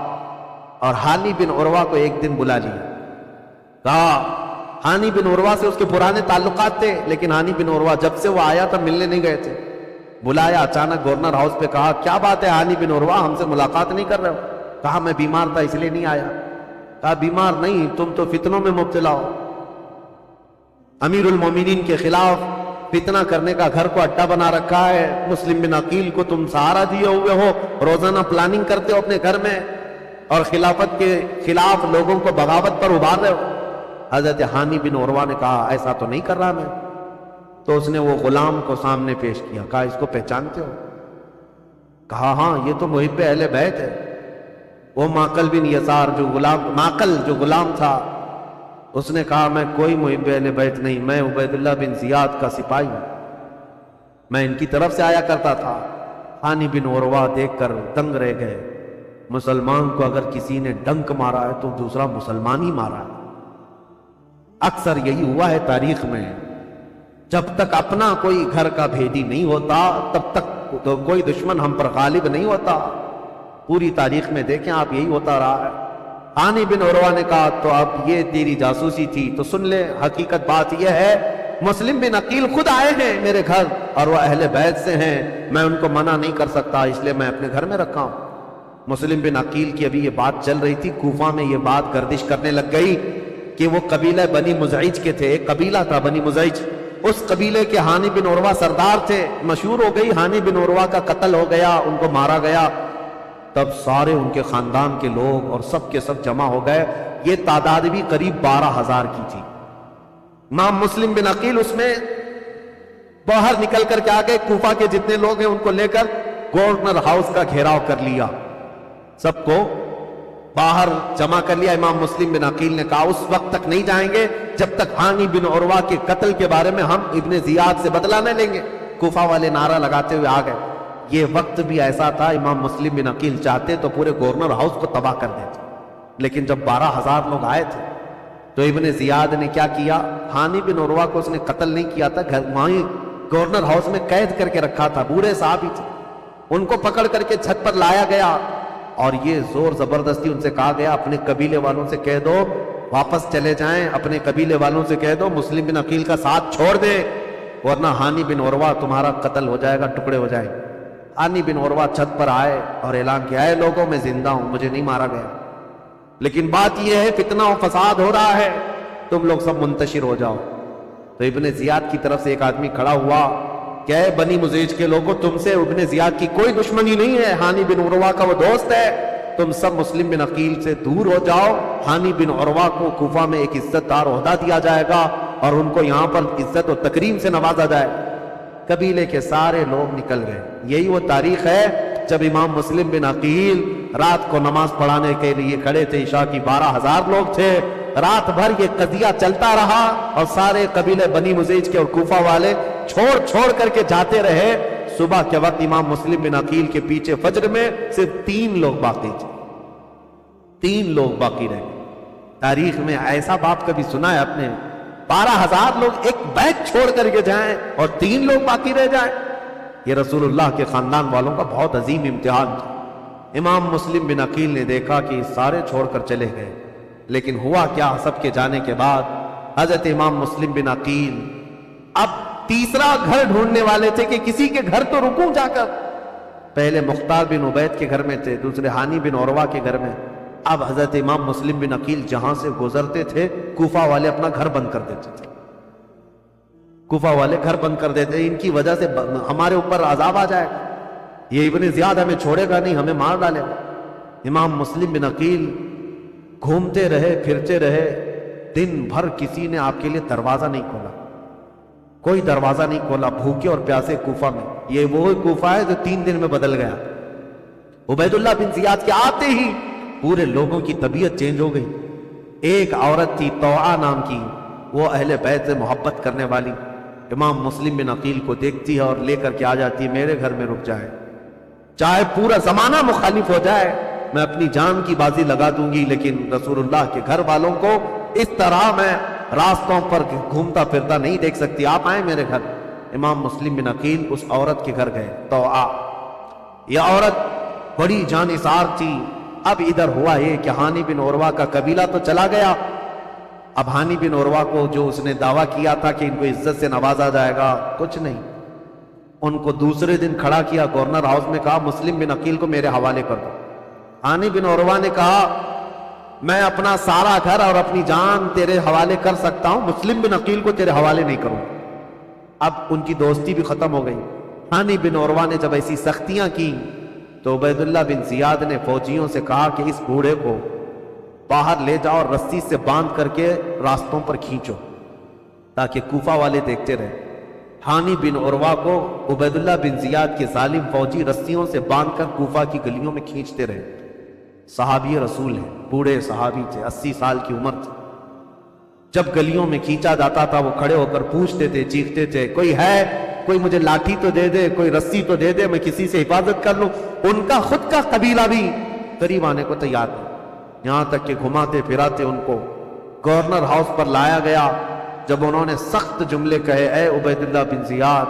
اور ہانی بن عروہ کو ایک دن بلا لیا، کہا ہانی بن عروہ سے اس کے پرانے تعلقات تھے، لیکن ہانی بن عروہ جب سے وہ آیا تھا ملنے نہیں گئے تھے۔ بلایا اچانک گورنر ہاؤس پہ، کہا کیا بات ہے ہانی بن عروہ ہم سے ملاقات نہیں کر رہے ہو؟ کہا میں بیمار تھا اس لیے نہیں آیا۔ کہا بیمار نہیں، تم تو فتنوں میں مبتلا ہو، امیر المومنین کے خلاف فتنہ کرنے کا گھر کو اڈا بنا رکھا ہے، مسلم بن عقیل کو تم سہارا دیے ہوئے ہو، روزانہ پلاننگ کرتے ہو اپنے گھر میں اور خلافت کے خلاف لوگوں کو بغاوت پر ابھار رہے ہو۔ حضرت ہانی بن عروہ نے کہا ایسا تو نہیں کر رہا میں۔ تو اس نے وہ غلام کو سامنے پیش کیا، کہا اس کو پہچانتے ہو؟ کہا ہاں یہ تو محب اہل بیت ہے۔ وہ معقل بن یسار جو غلام تھا، اس نے کہا میں کوئی محب اہل بیت نہیں، میں عبید اللہ بن زیاد کا سپاہی ہوں، میں ان کی طرف سے آیا کرتا تھا۔ ہانی بن عروہ دیکھ کر دنگ رہ گئے، مسلمان کو اگر کسی نے ڈنک مارا ہے تو دوسرا مسلمان ہی مارا ہے۔ اکثر یہی ہوا ہے تاریخ میں، جب تک اپنا کوئی گھر کا بھیدی نہیں ہوتا تب تک کوئی دشمن ہم پر غالب نہیں ہوتا۔ پوری تاریخ میں دیکھیں آپ یہی ہوتا رہا ہے۔ ہانی بن عروہ نے کہا تو اب یہ تیری جاسوسی تھی تو سن لے، حقیقت بات یہ ہے مسلم بن عقیل خود آئے ہیں میرے گھر اور وہ اہل بیت سے ہیں، میں ان کو منع نہیں کر سکتا اس لیے میں اپنے گھر میں رکھا ہوں۔ مسلم بن عقیل کی ابھی یہ بات چل رہی تھی، کوفہ میں یہ بات گردش کرنے لگ گئی کہ وہ قبیلہ بنی مزعج کے تھے، ایک قبیلہ تھا بنی مزعج، اس قبیلے کے ہانی بن عروہ سردار تھے، مشہور ہو گئی ہانی بن عروہ کا قتل ہو گیا، ان کو مارا گیا۔ تب سارے ان کے خاندان کے لوگ اور سب کے سب جمع ہو گئے، یہ تعداد بھی قریب 12000 کی تھی۔ امام مسلم بن عقیل اس میں باہر نکل کر کے آگے کوفہ کے جتنے لوگ ہیں ان کو لے کر گورنر ہاؤس کا گھیراؤ کر لیا، سب کو باہر جمع کر لیا۔ امام مسلم بن عقیل نے کہا اس وقت تک نہیں جائیں گے جب تک ہانی بن عروہ کے قتل کے بارے میں ہم ابن زیاد سے بدلہ نہ لیں گے۔ کوفہ والے نعرہ لگاتے ہوئے آ گئے۔ یہ وقت بھی ایسا تھا، امام مسلم بن عقیل چاہتے تو پورے گورنر ہاؤس کو تباہ کر دیتے، لیکن جب 12000 لوگ آئے تھے تو ابن زیاد نے کیا کیا، ہانی بن عروہ کو اس نے قتل نہیں کیا تھا، وہیں گورنر ہاؤس میں قید کر کے رکھا تھا، بوڑھے صاحب ہی تھے، ان کو پکڑ کر کے چھت پر لایا گیا اور یہ زور زبردستی ان سے کہا گیا اپنے قبیلے والوں سے کہہ دو واپس چلے جائیں، اپنے قبیلے والوں سے کہہ دو مسلم بن عقیل کا ساتھ چھوڑ دے ورنہ ہانی بن عروہ تمہارا قتل ہو جائے گا، ٹکڑے ہو جائیں۔ ہانی بن عروہ چھت پر آئے اور اعلان کیا اے لوگوں میں زندہ ہوں، مجھے نہیں مارا گیا، لیکن بات یہ ہے فتنہ و فساد ہو رہا ہے، تم لوگ سب منتشر ہو جاؤ۔ تو ابن زیاد کی طرف سے ایک آدمی کھڑا ہوا کہ اے بنی مزعج کے لوگوں، تم سے ابن زیاد کی کوئی دشمنی نہیں ہے، ہانی بن عروہ کا وہ دوست ہے، تم سب مسلم بن عقیل سے دور ہو جاؤ۔ ہانی بن عروہ کو کوفہ میں ایک عزت دار عہدہ دیا جائے گا اور ان کو یہاں پر عزت و تکریم سے نوازا جائے۔ قبیلے کے سارے لوگ نکل گئے۔ یہی وہ تاریخ ہے جب امام مسلم بن عقیل رات کو نماز پڑھانے کے لیے کھڑے تھے، عشاء کی 12,000 لوگ تھے، رات بھر یہ قضیہ چلتا رہا اور سارے قبیلے بنی مزیج کے اور کوفہ والے چھوڑ کر کے جاتے رہے۔ صبح کے وقت امام مسلم بن عقیل کے پیچھے فجر میں صرف 3 لوگ باقی تھے، 3 لوگ باقی رہے۔ تاریخ میں ایسا باپ کبھی سنا ہے اپنے؟ 12,000 لوگ ایک بیت چھوڑ کر کے جائیں اور 3 لوگ باقی رہ جائیں۔ یہ رسول اللہ کے خاندان والوں کا بہت عظیم امتحان تھا۔ امام مسلم بن عقیل نے دیکھا کہ سارے چھوڑ کر چلے گئے، لیکن ہوا کیا؟ سب کے جانے کے بعد حضرت امام مسلم بن عقیل اب تیسرا گھر ڈھونڈنے والے تھے کہ کسی کے گھر تو رکوں جا کر۔ پہلے مختار بن عبید کے گھر میں تھے، دوسرے ہانی بن عروہ کے گھر میں۔ اب حضرت امام مسلم بن عقیل جہاں سے گزرتے تھے کوفہ والے اپنا گھر بند کر دیتے تھے، کوفہ والے گھر بند کر دیتے، ان کی وجہ سے ہمارے اوپر عذاب آ جائے گا، یہ ابن زیاد ہمیں چھوڑے گا نہیں، ہمیں مار ڈالے گا۔ امام مسلم بن عقیل گھومتے رہے، پھرتے رہے، دن بھر کسی نے آپ کے لیے دروازہ نہیں کھولا، کوئی دروازہ نہیں کھولا، بھوکے اور پیاسے کوفہ میں۔ یہ وہ کوفہ ہے جو 3 دن میں بدل گیا۔ عبید اللہ بن زیاد کے آتے ہی پورے لوگوں کی طبیعت چینج ہو گئی۔ ایک عورت تھی طوعا نام کی، وہ اہل بیت سے محبت کرنے والی، امام مسلم بن عقیل کو دیکھتی ہے اور لے کر کے آ جاتی ہے، میرے گھر میں رک جائے، چاہے پورا زمانہ مخالف ہو جائے، میں اپنی جان کی بازی لگا دوں گی، لیکن رسول اللہ کے گھر والوں کو اس طرح میں راستوں پر گھومتا پھرتا نہیں دیکھ سکتی، آپ آئیں میرے گھر۔ امام مسلم بن عقیل اس عورت کے گھر گئے، طوعا۔ یہ عورت بڑی جانثار تھی۔ اب ادھر ہوا یہ کہ ہانی بن عروہ کا قبیلہ تو چلا گیا، اب ہانی بن عروہ کو جو اس نے دعویٰ کیا تھا کہ ان کو عزت سے نوازا جائے گا، کچھ نہیں۔ ان کو دوسرے دن کھڑا کیا گورنر ہاؤس میں، کہا مسلم بن عقیل کو میرے حوالے کر دو۔ ہانی بن عروہ نے کہا میں اپنا سارا گھر اور اپنی جان تیرے حوالے کر سکتا ہوں، مسلم بن عقیل کو تیرے حوالے نہیں کروں۔ اب ان کی دوستی بھی ختم ہو گئی۔ ہانی بن عروہ نے جب ایسی سختیاں کی تو عبید اللہ بن زیاد نے فوجیوں سے کہا کہ اس بوڑھے کو باہر لے جاؤ اور رسی سے باندھ کر کے راستوں پر کھینچو تاکہ کوفہ والے دیکھتے رہے۔ ہانی بن عروہ کو عبید اللہ بن زیاد کے ظالم فوجی رسیوں سے باندھ کر کوفہ کی گلیوں میں کھینچتے رہے۔ صحابی رسول ہیں، بوڑھے صحابی تھے، 80 سال کی عمر تھی۔ جب گلیوں میں کھینچا جاتا تھا وہ کھڑے ہو کر پوچھتے تھے، چیختے تھے، کوئی ہے، کوئی مجھے لاٹھی تو دے دے، کوئی رسی تو دے دے، میں کسی سے حفاظت کر لوں۔ ان کا خود کا قبیلہ بھی قریب آنے کو تیار نہیں، یہاں تک کہ گھماتے پھراتے ان کو گورنر ہاؤس پر لایا گیا۔ جب انہوں نے سخت جملے کہے، اے عبید اللہ بن زیاد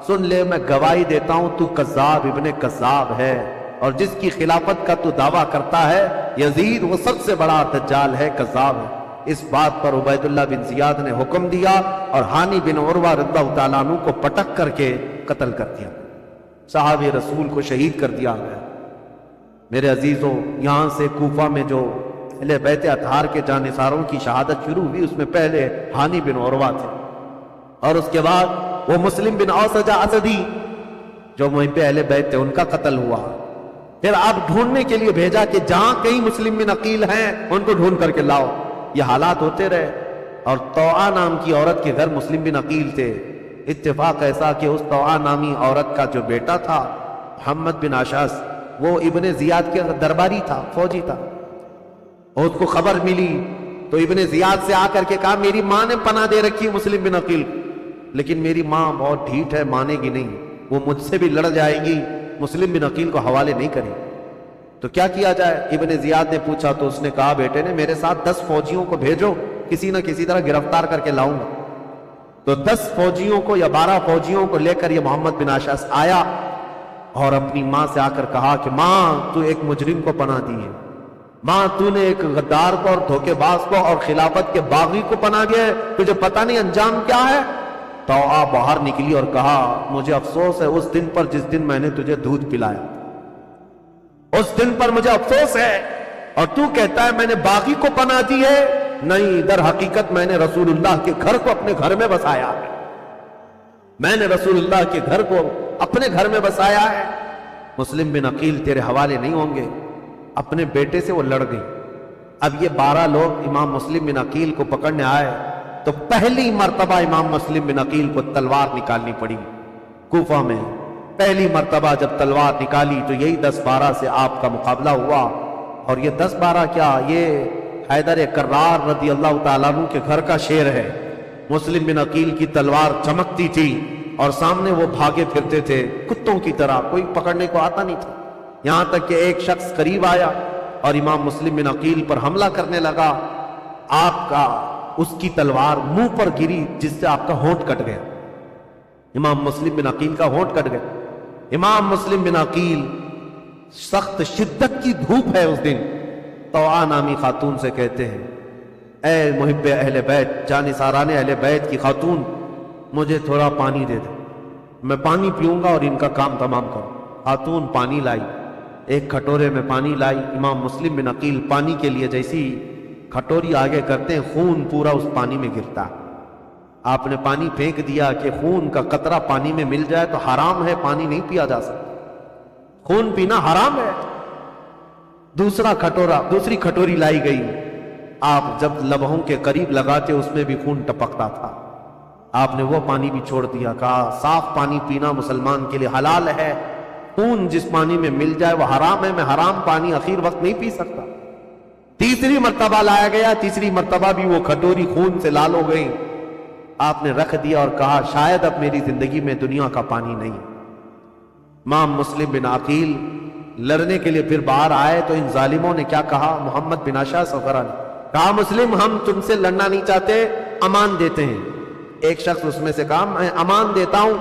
سن لے، میں گواہی دیتا ہوں تو کذاب ابن کذاب ہے، اور جس کی خلافت کا تو دعویٰ کرتا ہے یزید وہ سب سے بڑا دجال ہے، کذاب ہے۔ اس بات پر عبید اللہ بن زیاد نے حکم دیا اور ہانی بن عروہ رضی اللہ تعالیٰ عنہ کو پٹک کر کے قتل کر دیا، صحابی رسول کو شہید کر دیا گیا۔ میرے عزیزوں، یہاں سے کوفہ میں جو اہل بیت اطہار کے جانثاروں کی شہادت شروع ہوئی، اس میں پہلے ہانی بن عروہ تھے، اور اس کے بعد وہ مسلم بن اوسجہ اسدی جو محب اہل بیت تھے، ان کا قتل ہوا۔ پھر آپ ڈھونڈنے کے لیے بھیجا کہ جہاں کئی مسلم بن عقیل ہیں ان کو ڈھونڈ کر کے لاؤ۔ یہ حالات ہوتے رہے، اور طوعا نام کی عورت کے گھر مسلم بن عقیل تھے۔ اتفاق ایسا کہ اس طوعا نامی عورت کا جو بیٹا تھا محمد بن اشعث، وہ ابن زیاد کے درباری تھا، فوجی تھا، اور اس کو خبر ملی تو ابن زیاد سے آ کر کے کہا میری ماں نے پناہ دے رکھی ہے مسلم بن عقیل کو، لیکن میری ماں بہت ڈھیٹ ہے، مانے گی نہیں، وہ مجھ سے بھی لڑ جائے گی، مسلم بن عقیل کو حوالے نہیں کرے۔ تو کیا کیا جائے؟ ابن زیاد نے پوچھا تو اس نے کہا بیٹے نے میرے ساتھ 10 فوجیوں کو بھیجو، کسی نہ کسی طرح گرفتار کر کے لاؤں گا۔ تو 10 فوجیوں کو یا 12 فوجیوں کو لے کر یہ محمد بن اشعث آیا اور اپنی ماں سے آ کر کہا کہ ماں تو ایک مجرم کو پناہ دی ہے، ماں تو نے ایک غدار کو اور دھوکے باز کو اور خلافت کے باغی کو پناہ دیا ہے، تجھے پتہ نہیں انجام کیا ہے؟ طوعا باہر نکلی اور کہا مجھے افسوس ہے اس دن پر جس دن میں نے تجھے دودھ پلایا، اس دن پر مجھے افسوس ہے، اور تو کہتا ہے میں نے باغی کو پناہ دی ہے؟ نہیں، در حقیقت میں نے رسول اللہ کے گھر کو اپنے گھر میں بسایا ہے، میں نے رسول اللہ کے گھر کو اپنے گھر میں بسایا ہے۔ مسلم بن عقیل تیرے حوالے نہیں ہوں گے۔ اپنے بیٹے سے وہ لڑ گئی۔ اب یہ 12 لوگ امام مسلم بن عقیل کو پکڑنے آئے تو پہلی مرتبہ امام مسلم بن عقیل کو تلوار نکالنی پڑی کوفہ میں۔ پہلی مرتبہ جب تلوار نکالی تو یہی 10-12 سے آپ کا مقابلہ ہوا، اور یہ 10-12 کیا، یہ حیدر کرار رضی اللہ تعالیٰ عنہ کے گھر کا شیر ہے۔ مسلم بن عقیل کی تلوار چمکتی تھی اور سامنے وہ بھاگے پھرتے تھے کتوں کی طرح، کوئی پکڑنے کو آتا نہیں تھا، یہاں تک کہ ایک شخص قریب آیا اور امام مسلم بن عقیل پر حملہ کرنے لگا۔ آپ کا اس کی تلوار منہ پر گری جس سے آپ کا ہونٹ کٹ گیا، امام مسلم بن عقیل کا ہونٹ کٹ گیا۔ امام مسلم بن عقیل، سخت شدت کی دھوپ ہے اس دن، طوعا نامی خاتون سے کہتے ہیں، اے محب اہل بیت، جانثاران اہل بیت کی خاتون، مجھے تھوڑا پانی دے دے، میں پانی پیوں گا اور ان کا کام تمام کروں۔ خاتون پانی لائی، ایک کھٹورے میں پانی لائی۔ امام مسلم بن عقیل پانی کے لیے جیسی کھٹوری آگے کرتے ہیں، خون پورا اس پانی میں گرتا۔ آپ نے پانی پھینک دیا کہ خون کا قطرہ پانی میں مل جائے تو حرام ہے، پانی نہیں پیا جا سکتا، خون پینا حرام ہے۔ دوسری کھٹوری لائی گئی، آپ جب لبوں کے قریب لگاتے اس میں بھی خون ٹپکتا تھا، آپ نے وہ پانی بھی چھوڑ دیا، کہا صاف پانی پینا مسلمان کے لیے حلال ہے، خون جس پانی میں مل جائے وہ حرام ہے، میں حرام پانی اخیر وقت نہیں پی سکتا۔ تیسری مرتبہ لایا گیا، تیسری مرتبہ بھی وہ کھٹوری خون سے لال ہو گئی، آپ نے رکھ دیا اور کہا شاید اب میری زندگی میں دنیا کا پانی نہیں۔ امام مسلم بن عقیل لڑنے کے لیے پھر باہر آئے تو ان ظالموں نے کیا کہا، محمد بن اشعث وغیرہ نے کہا مسلم ہم تم سے لڑنا نہیں چاہتے، امان دیتے ہیں۔ ایک شخص اس میں سے کہا میں امان دیتا ہوں،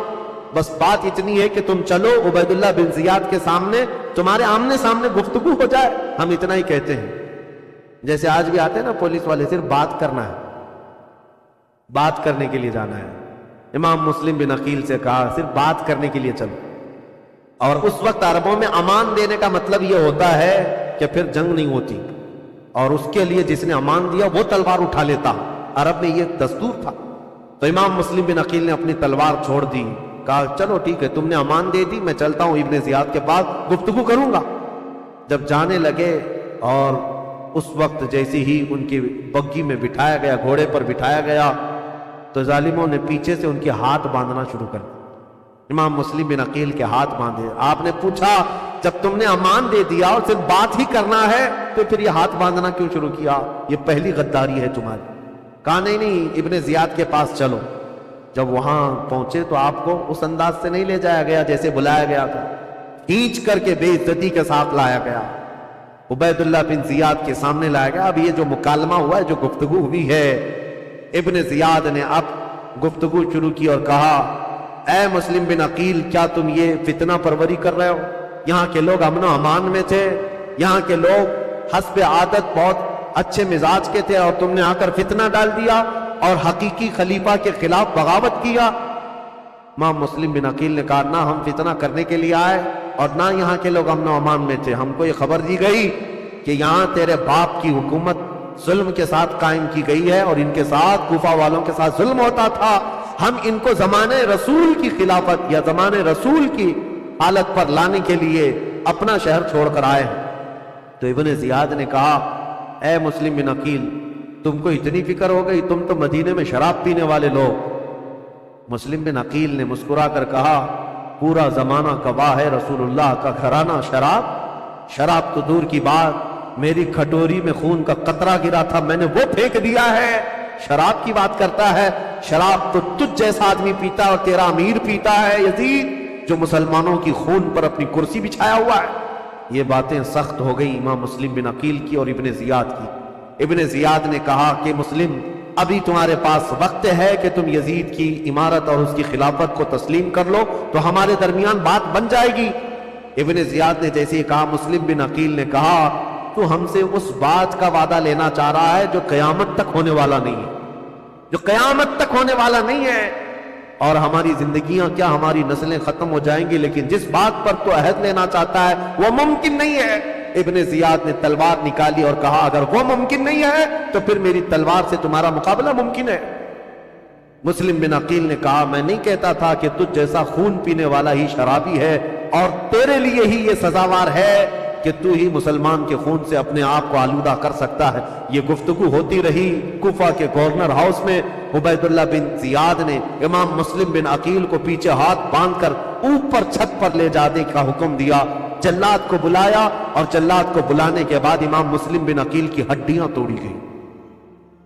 بس بات اتنی ہے کہ تم چلو عبید اللہ بن زیاد کے سامنے، تمہارے آمنے سامنے گفتگو ہو جائے، ہم اتنا ہی کہتے ہیں۔ جیسے آج بھی آتے ہیں نا پولیس والے، صرف بات کرنا ہے، بات کرنے کے لیے جانا ہے۔ امام مسلم بن عقیل سے کہا صرف بات کرنے کے لیے چلو، اور اس وقت عربوں میں امان دینے کا مطلب یہ ہوتا ہے کہ پھر جنگ نہیں ہوتی، اور اس کے لیے جس نے امان دیا وہ تلوار اٹھا لیتا، عرب میں یہ دستور تھا۔ تو امام مسلم بن عقیل نے اپنی تلوار چھوڑ دی، کہا چلو ٹھیک ہے تم نے امان دے دی، میں چلتا ہوں ابن زیاد کے پاس گفتگو کروں گا۔ جب جانے لگے اور اس وقت جیسی ہی ان کی بگی میں بٹھایا گیا، گھوڑے پر بٹھایا گیا، تو ظالموں نے پیچھے سے ان کے ہاتھ باندھنا شروع کر دیا۔ امام مسلم بن عقیل کے ہاتھ باندھے۔ آپ نے پوچھا جب تم نے امان دے دیا اور صرف بات ہی کرنا ہے تو پھر یہ ہاتھ باندھنا کیوں شروع کیا، یہ پہلی غداری ہے تمہاری۔ کہا نہیں ابن زیاد کے پاس چلو۔ جب وہاں پہنچے تو آپ کو اس انداز سے نہیں لے جایا گیا جیسے بلایا گیا تھا، کھینچ کر کے بے عزتی کے ساتھ لایا گیا، عبید اللہ بن زیاد کے سامنے لایا گیا۔ اب یہ جو مکالمہ ہوا ہے، جو گفتگو ہوئی ہے، ابن زیاد نے اب گفتگو شروع کی اور کہا اے مسلم بن عقیل کیا تم یہ فتنہ پروری کر رہے ہو؟ یہاں کے لوگ امن و امان میں تھے، یہاں کے لوگ حسب عادت بہت اچھے مزاج کے تھے، اور تم نے آ کر فتنہ ڈال دیا اور حقیقی خلیفہ کے خلاف بغاوت کیا۔ امام مسلم بن عقیل نے کہا نہ ہم فتنہ کرنے کے لیے آئے اور نہ یہاں کے لوگ امن و امان میں تھے، ہم کو یہ خبر دی گئی کہ یہاں تیرے باپ کی حکومت ظلم کے ساتھ قائم کی گئی ہے اور ان کے ساتھ کوفہ والوں کے ساتھ ظلم ہوتا تھا، ہم ان کو زمانے رسول کی خلافت یا زمانے رسول کی حالت پر لانے کے لیے اپنا شہر چھوڑ کر آئے ہیں۔ تو ابن زیاد نے کہا اے مسلم بن عقیل تم کو اتنی فکر ہو گئی، تم تو مدینے میں شراب پینے والے لوگ۔ مسلم بن عقیل نے مسکرا کر کہا پورا زمانہ گواہ ہے رسول اللہ کا گھرانہ شراب تو دور کی بات، میری کھٹوری میں خون کا قطرہ گرا تھا، میں نے وہ پھینک دیا ہے، شراب کی بات کرتا ہے؟ شراب تو تجھ جیسا آدمی پیتا ہے اور تیرا امیر پیتا ہے یزید، جو مسلمانوں کی خون پر اپنی کرسی بچھایا ہوا ہے۔ یہ باتیں سخت ہو گئی امام مسلم بن عقیل کی اور ابن زیاد کی۔ ابن زیاد نے کہا کہ مسلم ابھی تمہارے پاس وقت ہے کہ تم یزید کی امارت اور اس کی خلافت کو تسلیم کر لو تو ہمارے درمیان بات بن جائے گی۔ ابن زیاد نے جیسے ہی کہا، مسلم بن عقیل نے کہا تو ہم سے اس بات کا وعدہ لینا چاہ رہا ہے جو قیامت تک ہونے والا نہیں ہے، جو قیامت تک ہونے والا نہیں ہے، اور ہماری زندگیاں کیا، ہماری نسلیں ختم ہو جائیں گی، لیکن جس بات پر تو عہد لینا چاہتا ہے وہ ممکن نہیں ہے۔ ابن زیاد نے تلوار نکالی اور کہا اگر وہ ممکن نہیں ہے تو پھر میری تلوار سے تمہارا مقابلہ ممکن ہے۔ مسلم بن عقیل نے کہا میں نہیں کہتا تھا کہ تجھ جیسا خون پینے والا ہی شرابی ہے، اور تیرے لیے ہی یہ سزاوار ہے کہ تو ہی مسلمان کے خون سے اپنے آپ کو آلودہ کر سکتا ہے۔ یہ گفتگو ہوتی رہی کوفہ کے گورنر ہاؤس میں۔ عبید اللہ بن زیاد نے امام مسلم بن عقیل کو پیچھے ہاتھ باندھ کر اوپر چھت پر لے جانے کا حکم دیا. جلاد کو بلایا اور جلاد کو بلانے کے بعد امام مسلم بن عقیل کی ہڈیاں توڑی گئیں.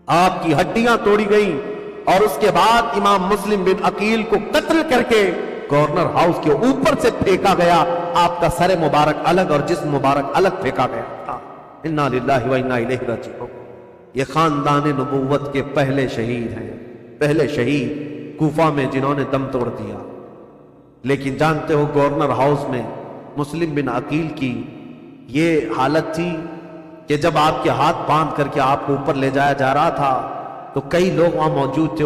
آپ کی ہڈیاں توڑی گئیں اور اس کے بعد امام مسلم بن عقیل کو قتل کر کے گورنر ہاؤس کے اوپر سے پھینکا گیا. آپ کا سر مبارک الگ اور جسم مبارک الگ پھینکا گیا تھا. انا للہ و انا الیہ راجعون. یہ خاندان نبوت کے پہلے شہید ہیں، پہلے شہید کوفہ میں جنہوں نے دم توڑ دیا. لیکن جانتے ہو گورنر ہاؤس میں مسلم بن عقیل کی یہ حالت تھی کہ جب آپ کے ہاتھ باندھ کر کے آپ کو اوپر لے جایا جا رہا تھا تو کئی لوگ وہاں موجود تھے.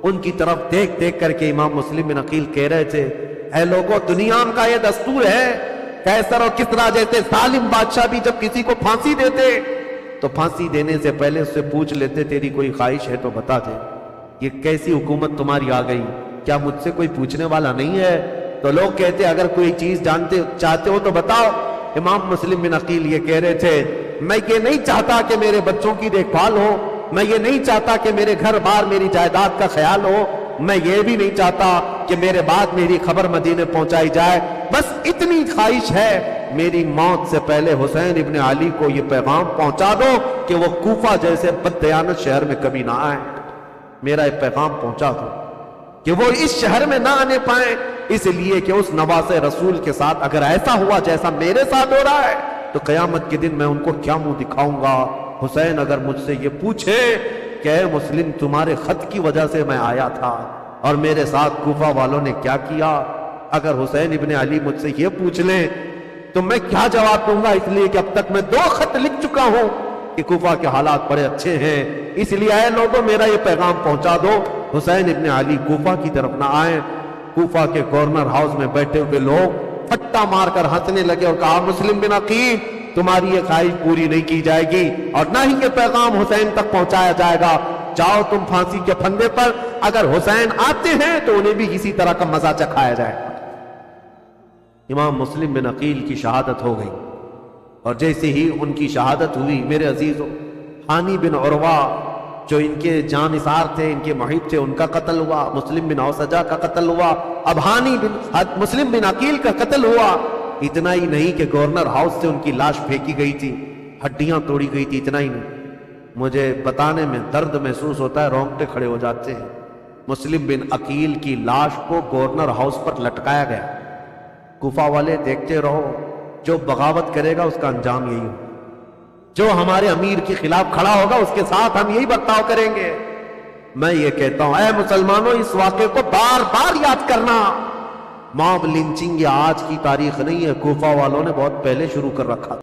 ان کی طرف دیکھ دیکھ کر کے امام مسلم بن عقیل کہہ رہے تھے، اے لوگوں، دنیا کا یہ دستور ہے، قیصر اور کسریٰ جیسے ظالم بادشاہ بھی جب کسی کو پھانسی دیتے تو پھانسی دینے سے پہلے اس سے پوچھ لیتے تیری کوئی خواہش ہے تو بتا دے. یہ کیسی حکومت تمہاری آ گئی؟ کیا مجھ سے کوئی پوچھنے والا نہیں ہے؟ تو لوگ کہتے اگر کوئی چیز چاہتے ہو تو بتاؤ. امام مسلم بن عقیل یہ کہہ رہے تھے، میں یہ نہیں چاہتا کہ میرے بچوں کی دیکھ بھال ہو، میں یہ نہیں چاہتا کہ میرے گھر بار میری جائیداد کا خیال ہو، میں یہ بھی نہیں چاہتا کہ میرے بعد میری خبر مدینے پہنچائی جائے. بس اتنی خواہش ہے، میری موت سے پہلے حسین ابن علی کو یہ پیغام پہنچا دو کہ وہ کوفہ جیسے بددیانت شہر میں کبھی نہ آئیں. میرا یہ پیغام پہنچا دو کہ وہ اس شہر میں نہ آنے پائیں، اس لیے کہ اس نواز رسول کے ساتھ اگر ایسا ہوا جیسا میرے ساتھ ہو رہا ہے تو قیامت کے دن میں ان کو کیا منہ دکھاؤں گا. حسین اگر مجھ سے یہ پوچھے کہ اے مسلم تمہارے خط کی وجہ سے میں آیا تھا اور میرے ساتھ کوفہ والوں نے کیا کیا، اگر حسین ابن علی مجھ سے یہ پوچھ لیں تو میں کیا جواب دوں گا؟ اس لیے کہ اب تک میں 2 خط لکھ چکا ہوں کہ کوفہ کے حالات بڑے اچھے ہیں. اس لیے اے لوگوں میرا یہ پیغام پہنچا دو، حسین ابن علی کوفہ کی طرف نہ آئیں. کوفہ کے گورنر ہاؤس میں بیٹھے ہوئے لوگ پھٹا مار کر ہنسنے لگے اور کہا، مسلم بن عقیل تمہاری یہ خواہش پوری نہیں کی جائے گی اور نہ ہی یہ پیغام حسین تک پہنچایا جائے گا. جاؤ تم پھانسی کے پھندے پر، اگر حسین آتے ہیں تو انہیں بھی کسی طرح کا مزہ چکھایا جائے. امام مسلم بن عقیل کی شہادت ہو گئی اور جیسے ہی ان کی شہادت ہوئی میرے عزیزوں، ہانی بن عروہ جو ان کے جانثار تھے، ان کے محب تھے، ان کا قتل ہوا. مسلم بن اوسجہ کا قتل ہوا. اب ہانی بن مسلم بن عقیل کا قتل ہوا. اتنا ہی نہیں کہ گورنر ہاؤس سے ان کی لاش پھینکی گئی تھی، ہڈیاں توڑی گئی تھی. اتنا ہی نہیں، مجھے بتانے میں درد محسوس ہوتا ہے، رونگٹے کھڑے ہو جاتے ہیں. مسلم بن عقیل کی لاش کو گورنر ہاؤس پر لٹکایا گیا. کوفہ والے دیکھتے رہو، جو بغاوت کرے گا اس کا انجام یہی ہوگا. جو ہمارے امیر کے خلاف کھڑا ہوگا اس کے ساتھ ہم یہی برتاؤ کریں گے. میں یہ کہتا ہوں اے مسلمانوں، اس واقعے کو بار بار یاد کرنا. موب لنچنگ یہ آج کی تاریخ نہیں ہے، کوفہ والوں نے بہت پہلے شروع کر رکھا تھا.